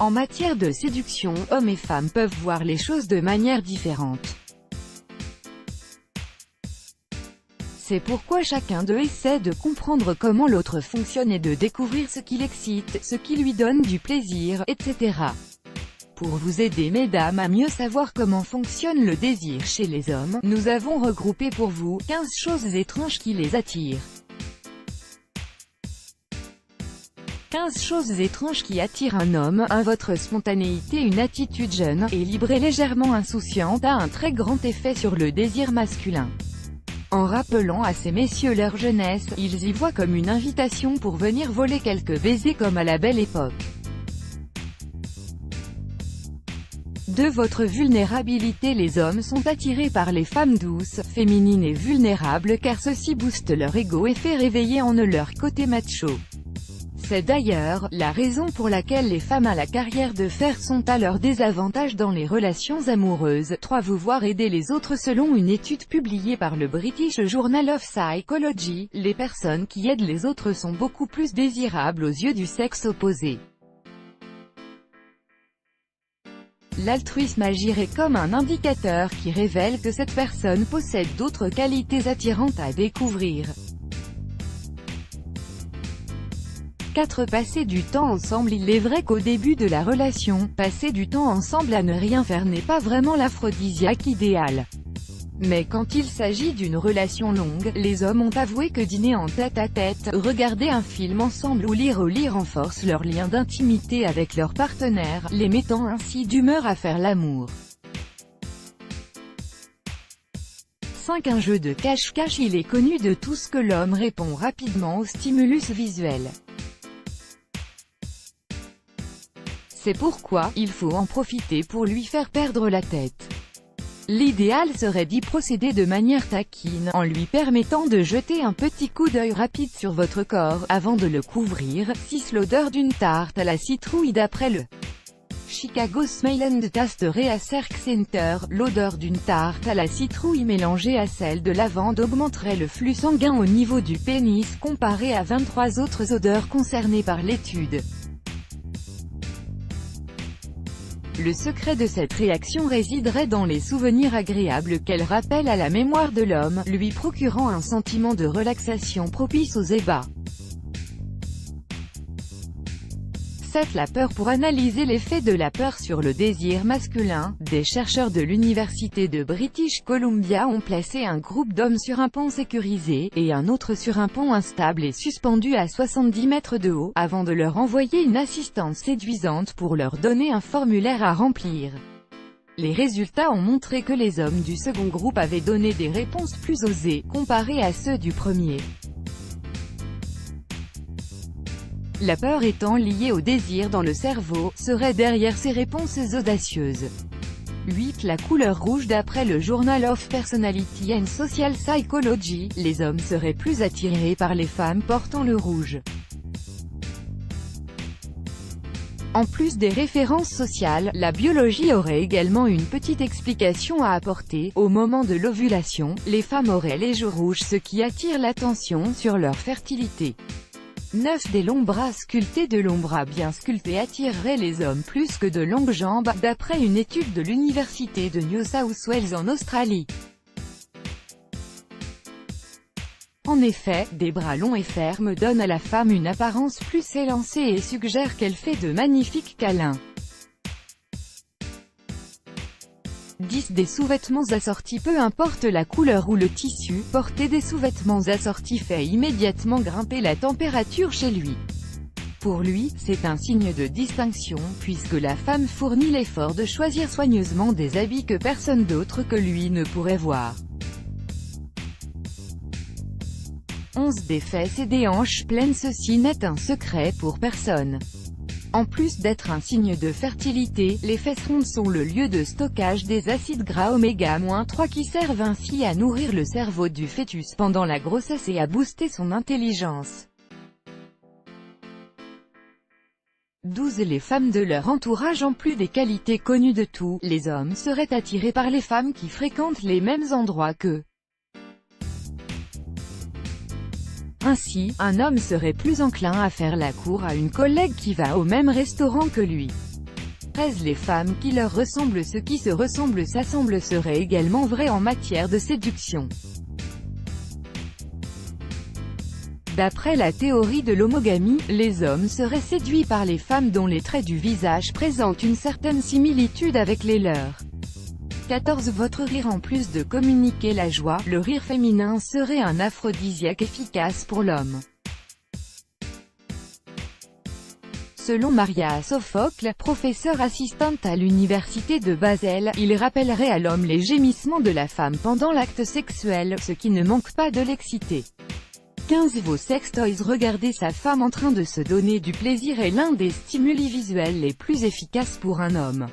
En matière de séduction, hommes et femmes peuvent voir les choses de manière différente. C'est pourquoi chacun d'eux essaie de comprendre comment l'autre fonctionne et de découvrir ce qui l'excite, ce qui lui donne du plaisir, etc. Pour vous aider mesdames à mieux savoir comment fonctionne le désir chez les hommes, nous avons regroupé pour vous 15 choses étranges qui les attirent. 15 choses étranges qui attirent un homme. 1. Votre spontanéité. Une attitude jeune, et libre et légèrement insouciante a un très grand effet sur le désir masculin. En rappelant à ces messieurs leur jeunesse, ils y voient comme une invitation pour venir voler quelques baisers comme à la belle époque. 2. Votre vulnérabilité. Les hommes sont attirés par les femmes douces, féminines et vulnérables car ceci booste leur ego et fait réveiller en eux leur côté macho. C'est d'ailleurs la raison pour laquelle les femmes à la carrière de fer sont à leur désavantage dans les relations amoureuses. 3. Vous voir aider les autres. Selon une étude publiée par le British Journal of Psychology, les personnes qui aident les autres sont beaucoup plus désirables aux yeux du sexe opposé. L'altruisme. Agir est comme un indicateur qui révèle que cette personne possède d'autres qualités attirantes à découvrir. 4. Passer du temps ensemble. Il est vrai qu'au début de la relation, passer du temps ensemble à ne rien faire n'est pas vraiment l'aphrodisiaque idéal. Mais quand il s'agit d'une relation longue, les hommes ont avoué que dîner en tête-à-tête, regarder un film ensemble ou lire renforce leur lien d'intimité avec leur partenaire, les mettant ainsi d'humeur à faire l'amour. 5. Un jeu de cache-cache. Il est connu de tous que l'homme répond rapidement au stimulus visuel. C'est pourquoi, il faut en profiter pour lui faire perdre la tête. L'idéal serait d'y procéder de manière taquine, en lui permettant de jeter un petit coup d'œil rapide sur votre corps, avant de le couvrir. 6. L'odeur d'une tarte à la citrouille. D'après le Chicago Smell and Taste Research Center, l'odeur d'une tarte à la citrouille mélangée à celle de lavande augmenterait le flux sanguin au niveau du pénis, comparé à 23 autres odeurs concernées par l'étude. Le secret de cette réaction résiderait dans les souvenirs agréables qu'elle rappelle à la mémoire de l'homme, lui procurant un sentiment de relaxation propice aux ébats. 7. La peur. Pour analyser l'effet de la peur sur le désir masculin, des chercheurs de l'université de British Columbia ont placé un groupe d'hommes sur un pont sécurisé, et un autre sur un pont instable et suspendu à 70 mètres de haut, avant de leur envoyer une assistante séduisante pour leur donner un formulaire à remplir. Les résultats ont montré que les hommes du second groupe avaient donné des réponses plus osées, comparées à ceux du premier. La peur étant liée au désir dans le cerveau, serait derrière ces réponses audacieuses. 8. La couleur rouge. D'après le Journal of Personality and Social Psychology, les hommes seraient plus attirés par les femmes portant le rouge. En plus des références sociales, la biologie aurait également une petite explication à apporter. Au moment de l'ovulation, les femmes auraient les joues rouges, ce qui attire l'attention sur leur fertilité. 9. Des longs bras sculptés. De longs bras bien sculptés attireraient les hommes plus que de longues jambes, d'après une étude de l'université de New South Wales en Australie. En effet, des bras longs et fermes donnent à la femme une apparence plus élancée et suggèrent qu'elle fait de magnifiques câlins. 10. Des sous-vêtements assortis. Peu importe la couleur ou le tissu, porter des sous-vêtements assortis fait immédiatement grimper la température chez lui. Pour lui, c'est un signe de distinction, puisque la femme fournit l'effort de choisir soigneusement des habits que personne d'autre que lui ne pourrait voir. 11. Des fesses et des hanches pleines. Ceci n'est un secret pour personne. En plus d'être un signe de fertilité, les fesses rondes sont le lieu de stockage des acides gras oméga-3 qui servent ainsi à nourrir le cerveau du fœtus pendant la grossesse et à booster son intelligence. 12. Les femmes de leur entourage. En plus des qualités connues de tous les hommes seraient attirés par les femmes qui fréquentent les mêmes endroits qu'eux. Ainsi, un homme serait plus enclin à faire la cour à une collègue qui va au même restaurant que lui. 13 Les femmes qui leur ressemblent. Ce qui se ressemble s'assemble serait également vrai en matière de séduction. D'après la théorie de l'homogamie, les hommes seraient séduits par les femmes dont les traits du visage présentent une certaine similitude avec les leurs. 14 Votre rire. En plus de communiquer la joie, le rire féminin serait un aphrodisiaque efficace pour l'homme. Selon Maria Sophocle, professeure assistante à l'université de Basel, il rappellerait à l'homme les gémissements de la femme pendant l'acte sexuel, ce qui ne manque pas de l'exciter. 15 Vos sextoys. Regarder sa femme en train de se donner du plaisir est l'un des stimuli visuels les plus efficaces pour un homme.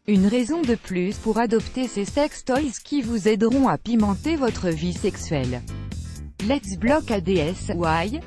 Une raison de plus pour adopter ces sextoys qui vous aideront à pimenter votre vie sexuelle. Let's block ADS. Why?